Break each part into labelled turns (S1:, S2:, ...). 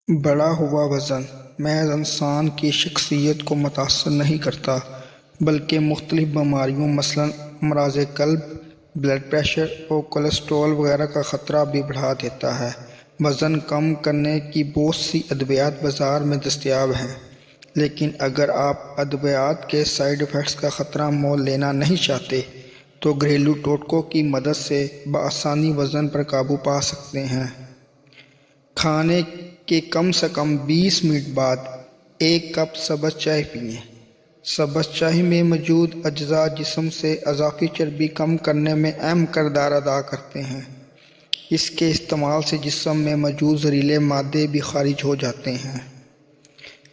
S1: بڑھا ہوا وزن محض انسان کی شخصیت کو متاثر نہیں کرتا بلکہ مختلف بیماریوں مثلاً امراض قلب، بلڈ پریشر اور کولیسٹرول وغیرہ کا خطرہ بھی بڑھا دیتا ہے۔ وزن کم کرنے کی بہت سی ادویات بازار میں دستیاب ہیں، لیکن اگر آپ ادویات کے سائیڈ ایفیکٹس کا خطرہ مول لینا نہیں چاہتے تو گھریلو ٹوٹکوں کی مدد سے بآسانی وزن پر قابو پا سکتے ہیں۔ کھانے کے کم سے کم 20 منٹ بعد ایک کپ سبز چائے پئیں۔ سبز چائے میں موجود اجزاء جسم سے اضافی چربی کم کرنے میں اہم کردار ادا کرتے ہیں۔ اس کے استعمال سے جسم میں موجود زہریلے مادے بھی خارج ہو جاتے ہیں۔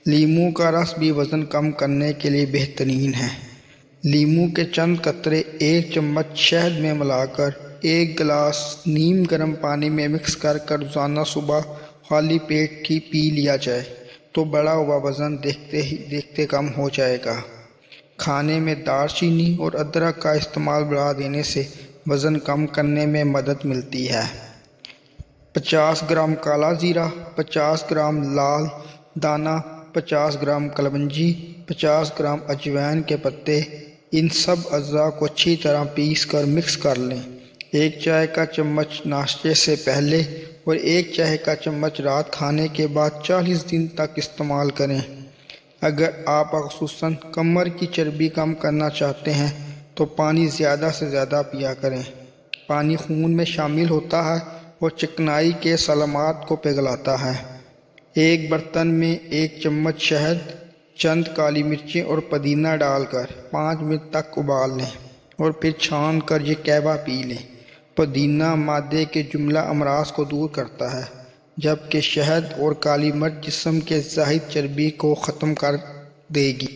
S1: لیموں کا رس بھی وزن کم کرنے کے لیے بہترین ہے۔ لیموں کے چند قطرے ایک چمچ شہد میں ملا کر 1 گلاس نیم گرم پانی میں مکس کر روزانہ صبح خالی پیٹ ہی پی لیا جائے تو بڑھا ہوا وزن دیکھتے کم ہو جائے گا۔ کھانے میں دار چینی اور ادرک کا استعمال بڑھا دینے سے وزن کم کرنے میں مدد ملتی ہے۔ 50 گرام کالا زیرہ، 50 گرام لال دانہ، 50 گرام کلونجی، 50 گرام اجوائن کے پتے، ان سب اجزاء کو اچھی طرح پیس کر مکس کر لیں۔ 1 چائے کا چمچ ناشتے سے پہلے اور 1 چائے کا چمچ رات کھانے کے بعد 40 دن تک استعمال کریں۔ اگر آپ خصوصاً کمر کی چربی کم کرنا چاہتے ہیں تو پانی زیادہ سے زیادہ پیا کریں۔ پانی خون میں شامل ہوتا ہے اور چکنائی کے سالمات کو پگھلاتا ہے۔ ایک برتن میں 1 چمچ شہد، چند کالی مرچیں اور پودینہ ڈال کر 5 منٹ تک ابال لیں اور پھر چھان کر یہ قہوہ پی لیں۔ پودینہ معدے کے جملہ امراض کو دور کرتا ہے، جبکہ شہد اور کالی مرچ جسم کے زائد چربی کو ختم کر دے گی۔